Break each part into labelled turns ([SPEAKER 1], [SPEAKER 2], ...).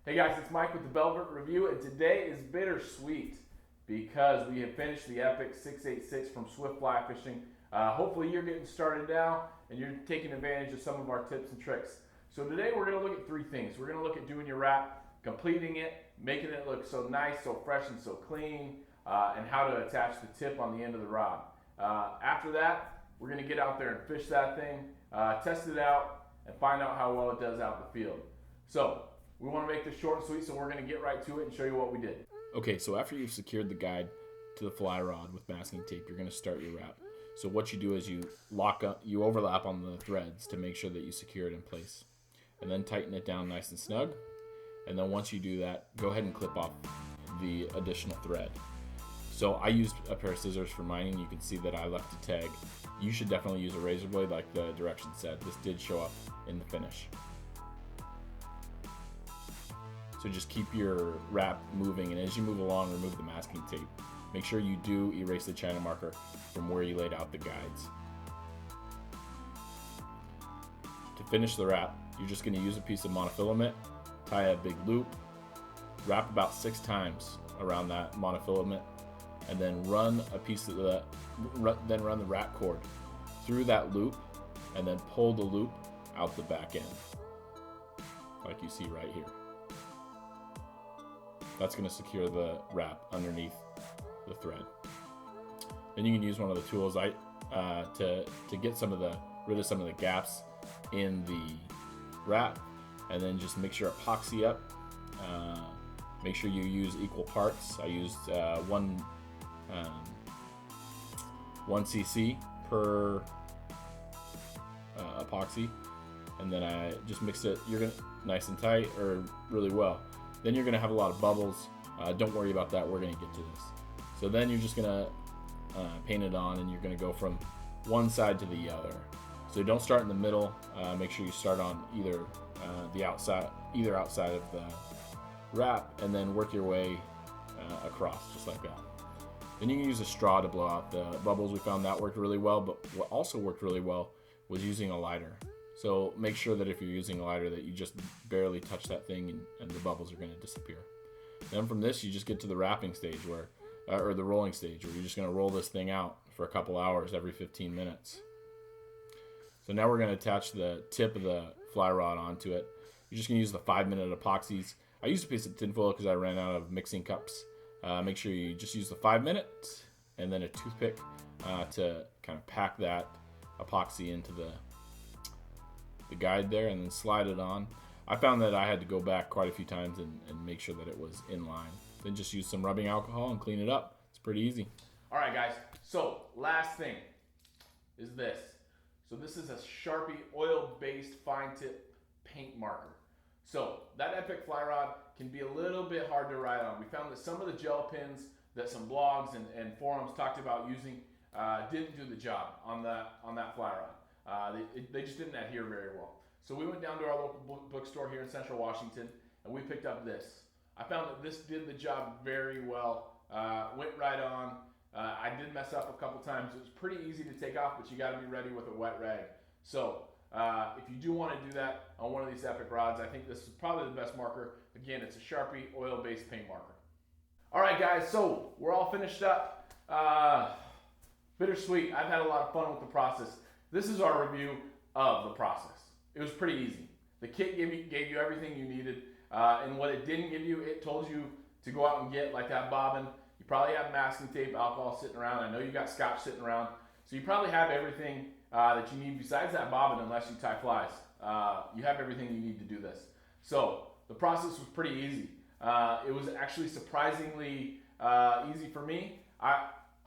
[SPEAKER 1] Hey guys, it's Mike with the Velvet Review, and today is bittersweet because we have finished the Epic 686 from Swift Fly Fishing. Hopefully you're getting started now and you're taking advantage of some of our tips and tricks. So today we're going to look at three things. We're going to look at doing your wrap, completing it, making it look so nice, so fresh, and so clean, and how to attach the tip on the end of the rod. After that, we're going to get out there and fish that thing, test it out, and find out how well it does out in the field. So we want to make this short and sweet, so we're going to get right to it and show you what we did.
[SPEAKER 2] Okay, so after you've secured the guide to the fly rod with masking tape, you're going to start your wrap. So what you do is you overlap on the threads to make sure that you secure it in place. And then tighten it down nice and snug. And then once you do that, go ahead and clip off the additional thread. So I used a pair of scissors for mine, and you can see that I left a tag. You should definitely use a razor blade like the directions said. This did show up in the finish. So just keep your wrap moving, and as you move along, remove the masking tape. Make sure you do erase the china marker from where you laid out the guides. To finish the wrap, you're just going to use a piece of monofilament, tie a big loop, wrap about 6 times around that monofilament, and then run the wrap cord through that loop, and then pull the loop out the back end, like you see right here. That's going to secure the wrap underneath the thread. Then you can use one of the tools to get rid of some of the gaps in the wrap, and then just make sure epoxy up. Make sure you use equal parts. I used 1 cc per epoxy, and then I just mix it. You're gonna nice and tight or really well. Then you're gonna have a lot of bubbles. Don't worry about that. We're gonna get to this. So then you're just gonna paint it on, and you're gonna go from one side to the other. So don't start in the middle. Make sure you start on either outside of the wrap, and then work your way across just like that. Then you can use a straw to blow out the bubbles. We found that worked really well, but what also worked really well was using a lighter. So make sure that if you're using a lighter that you just barely touch that thing, and the bubbles are going to disappear. Then from this, you just get to the wrapping stage or the rolling stage, where you're just going to roll this thing out for a couple hours every 15 minutes. So now we're going to attach the tip of the fly rod onto it. You're just going to use the 5-minute epoxies. I used a piece of tinfoil because I ran out of mixing cups. Make sure you just use the 5-minute and then a toothpick to kind of pack that epoxy into the guide there, and then slide it on. I found that I had to go back quite a few times and make sure that it was in line. Then just use some rubbing alcohol and clean it up. It's pretty easy.
[SPEAKER 1] All right, guys. So last thing is this. So this is a Sharpie oil-based fine tip paint marker. So that Epic fly rod can be a little bit hard to ride on. We found that some of the gel pins that some blogs and forums talked about using didn't do the job on that fly rod. They just didn't adhere very well. So we went down to our local bookstore here in Central Washington, and we picked up this. I found that this did the job very well. Went right on. I did mess up a couple times. It was pretty easy to take off, but you got to be ready with a wet rag. So if you do want to do that on one of these Epic rods, I think this is probably the best marker. Again, it's a Sharpie oil-based paint marker. All right, guys, so we're all finished up. Bittersweet. I've had a lot of fun with the process. This is our review of the process. It was pretty easy. The kit gave you everything you needed, and what it didn't give you, it told you to go out and get, like that bobbin. You probably have masking tape, alcohol sitting around. I know you got scotch sitting around. So you probably have everything that you need besides that bobbin, unless you tie flies. You have everything you need to do this. So the process was pretty easy. It was actually surprisingly easy for me.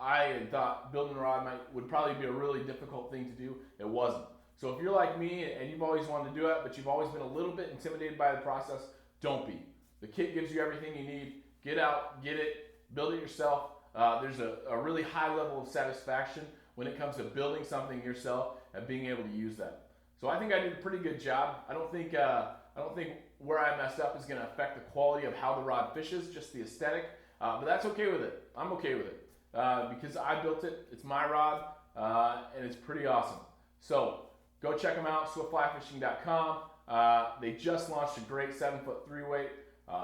[SPEAKER 1] I thought building a rod would probably be a really difficult thing to do. It wasn't. So if you're like me and you've always wanted to do it, but you've always been a little bit intimidated by the process, don't be. The kit gives you everything you need. Get out, get it, build it yourself. There's a really high level of satisfaction when it comes to building something yourself and being able to use that. So I think I did a pretty good job. I don't think where I messed up is going to affect the quality of how the rod fishes, just the aesthetic. But that's okay with it. I'm okay with it because I built it. It's my rod, and it's pretty awesome. So go check them out, swiftflyfishing.com. They just launched a great 7-foot 3-weight.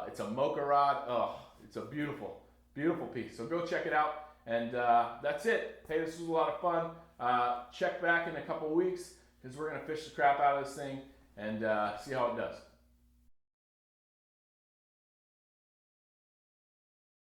[SPEAKER 1] It's a mocha rod. Oh, it's a beautiful, beautiful piece. So go check it out. And that's it. Hey, this was a lot of fun. Check back in a couple weeks because we're going to fish the crap out of this thing and see how it does.